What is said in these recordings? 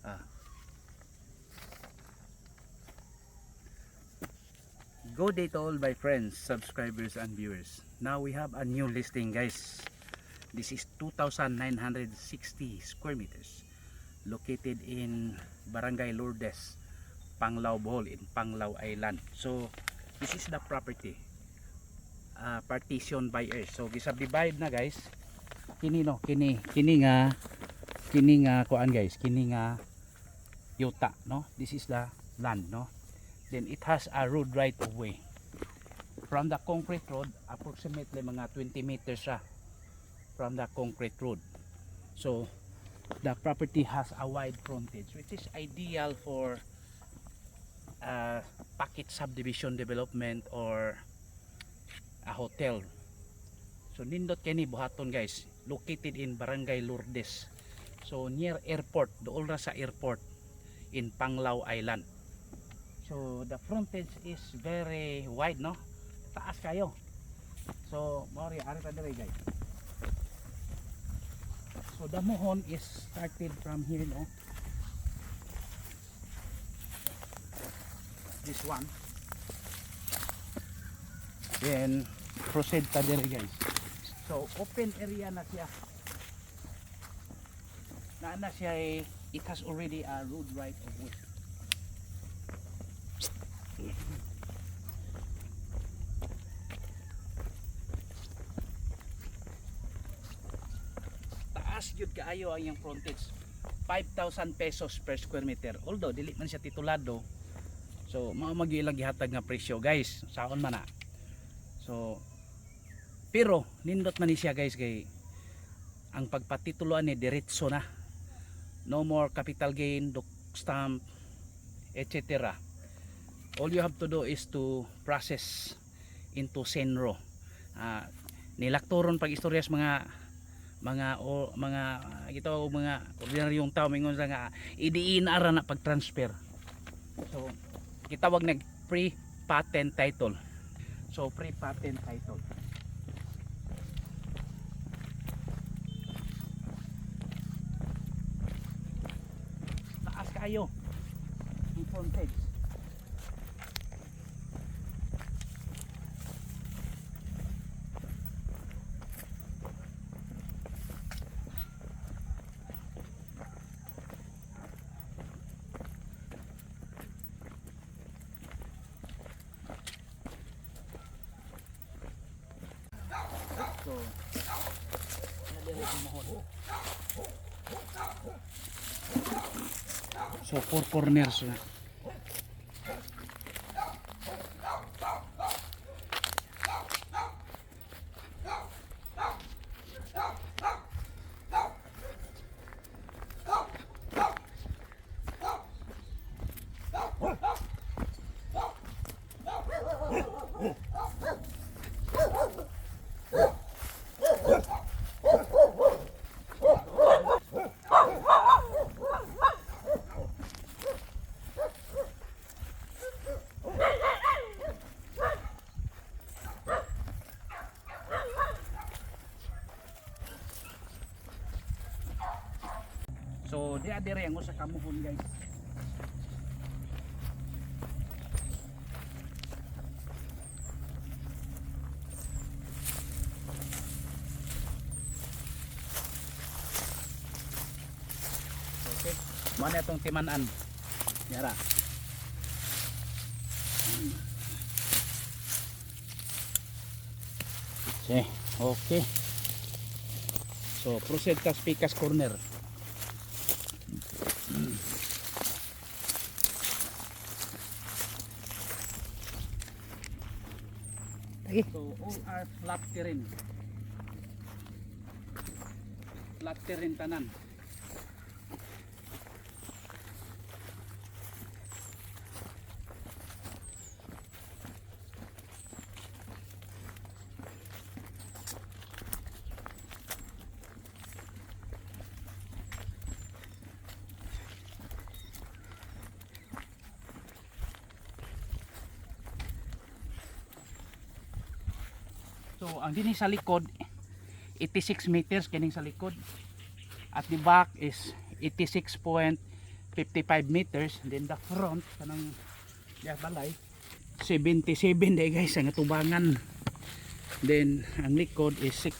Ah. Good day to all my friends, subscribers and viewers. Now we have a new listing, guys. This is 2,960 square meters located in Barangay Lourdes, Panglao, Bohol, in Panglao Island. So this is the property, partition by earth. So gisubdivide na, guys. Kini no, kini nga kuan, guys, kini nga yuta, no. This is the land, no. Then it has a road right of way from the concrete road, approximately mga 20 meters from the concrete road. So the property has a wide frontage, which is ideal for package subdivision development or a hotel. So nindot kini buhaton, guys, located in Barangay Lourdes, so near airport, dool ra sa airport in Panglao Island. So the frontage is very wide, no, taas kayo. So mori ari ta dire, guys. So the mohon is started from here, no, this one, then proceed ta dire, guys. So open area na siya, na siya, it has already a road right of way. Taas yun kaayo ang yung frontage, 5,000 pesos per square meter, although dili man siya titulado. So magiilang gihatag nga presyo, guys, saon man na. So pero nindot man ni siya, guys, kay ang pagpatituluan ni diretso na, no more capital gain, doc stamp, etc. All you have to do is to process into Senro. Nilakturon pag istoryas mga ordinaryong tao mingon sa nga idiin ara na pag transfer. So kitawag nag pre-patent title. So pre-patent title. Taas kayo yung frontage. So four corners na. So dire ang usa ka mohon, guys. Okay, mo na itong timanan. Yara. Okay. So proceed ka Pikas corner. So all are flat terrain. Flat terrain tanan. So ang dinhi sa likod 86 meters kining sa likod, at the back is 86.5 55 meters, then the front kanang balay 77 day guys ang tubangan, then ang likod is 6.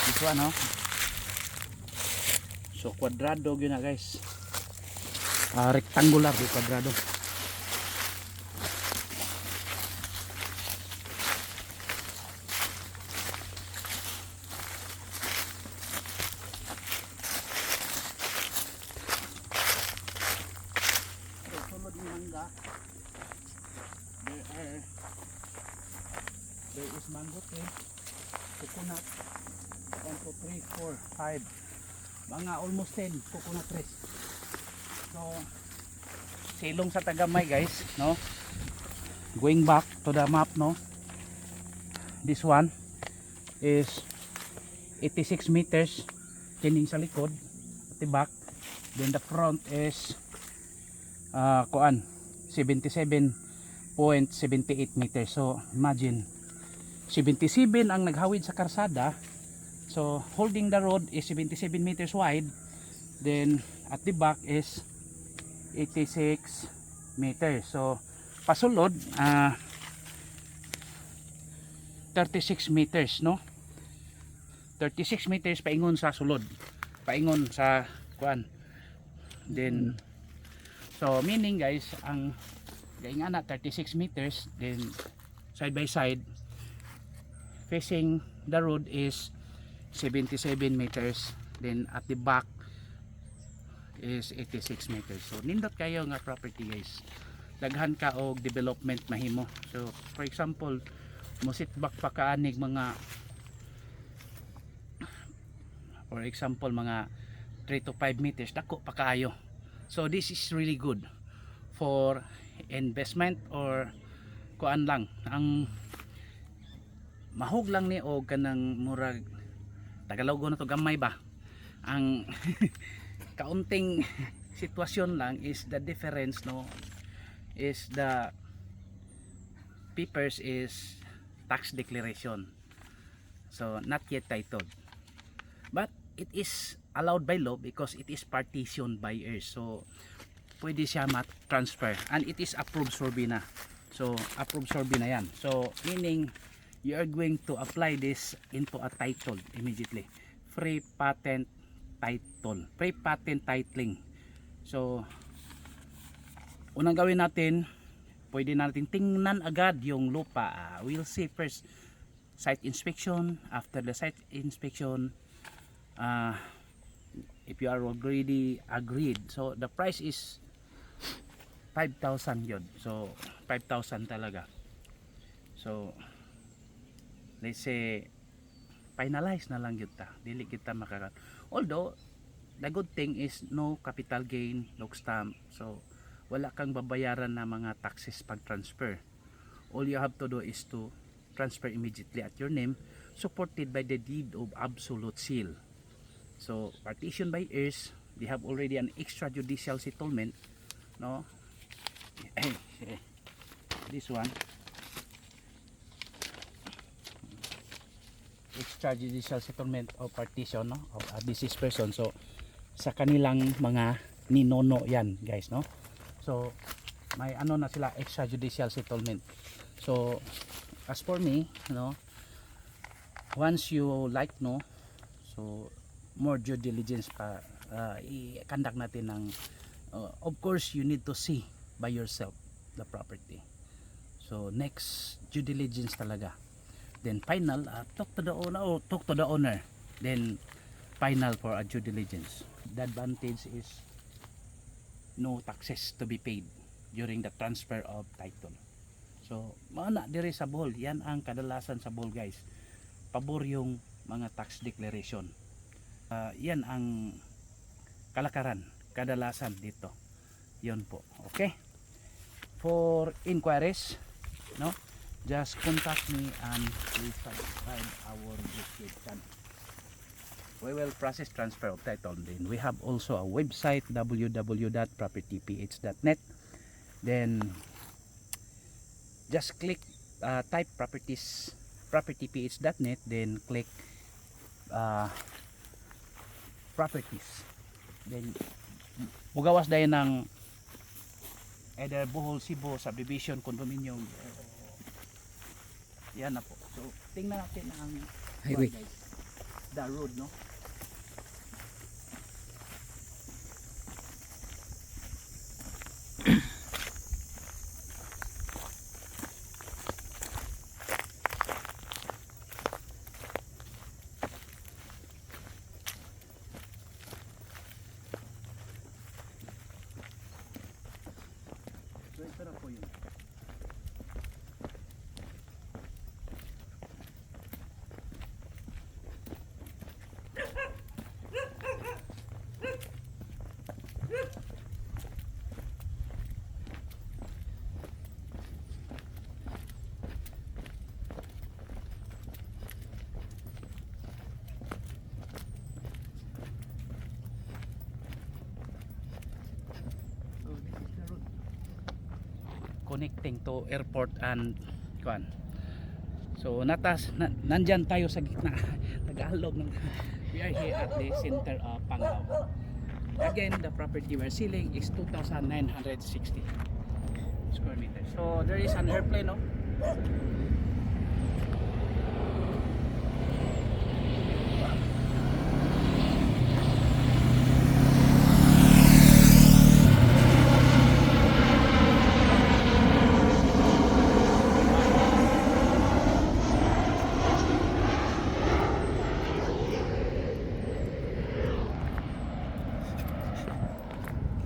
This one, no? So kwadrado yun na guys, rectangular di kwadrado. Sulod ng mangga, there is mango tree, coconut, 1, 2, 3, 4, 5, mga almost 10 coconut trees. So silong sa Tagamay guys, no? Going back to the map, no? This one is 86 meters tending sa likod at the back, then the front is 77.78 meters. So imagine 77 ang naghawid sa karsada, so holding the road is 77 meters wide, then at the back is 86 meters. So pasulod 36 meters, no? 36 meters paingon sa sulod, paingon sa kuan. Then so meaning guys, ang gaingana 36 meters, then side by side facing the road is 77 meters, then at the back is 86 meters. So nindot kayo nga property guys, daghan ka og development mahimo. So for example, mo sit back pa kaanig mga, for example mga 3 to 5 meters, dako pa kaayo. So this is really good for investment or kuan lang, ang mahug lang ni og kanang murag Tagalog na to gamay ba, ang kaunting sitwasyon lang is the difference, no, is the papers is tax declaration, so not yet titled, but it is allowed by law because it is partition by heirs. So pwede siya transfer and it is approved survey na. So approved survey na yan. So meaning you are going to apply this into a title immediately. Free patent title, free patent titling. So unang gawin natin, pwede natin tingnan agad yung lupa. We'll see first site inspection. After the site inspection, if you are already agreed, so the price is 5,000 yun. So 5,000 talaga. So let's say finalize na lang yun ta, dili kita makakat. Although the good thing is no capital gain, no stamp, so wala kang babayaran na mga taxes pag transfer. All you have to do is to transfer immediately at your name, supported by the deed of absolute seal. So partition by heirs, they have already an extrajudicial settlement, no? This one, extrajudicial settlement of partition, no, of a deceased person. So sa kanilang mga ninono yan guys, no? So may ano na sila, extrajudicial settlement. So as for me, no, once you like, no, so more due diligence pa i-conduct natin ng of course you need to see by yourself the property. So next due diligence talaga, then final talk to the owner, or talk to the owner, then final for a due diligence. The advantage is no taxes to be paid during the transfer of title. So mana diri sa Bohol, yan ang kadalasan sa Bohol guys, pabor yung mga tax declaration. Yan ang kalakaran kadalasan dito, yun po. Okay, for inquiries, no, just contact me and we subscribe our YouTube channel. We will process transfer of title. Then we have also a website, www.propertyph.net. Then just click type propertyph.net, then click properties, then mugawas dahil ng either Bohol, Cebu, subdivision, condominium. Yan na po. So tingnan natin ang Highway. guys, the road, no? So ito na po yun. So this is the road connecting to airport and kuan. So nandyan tayo sa gitna. Tagalog ng we are here at the center of Pangaw. Again, the property we're selling is 2,960 square meters. So there is an airplane, no?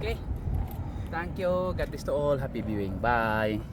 Okay. Thank you. God bless to all. Happy viewing. Bye.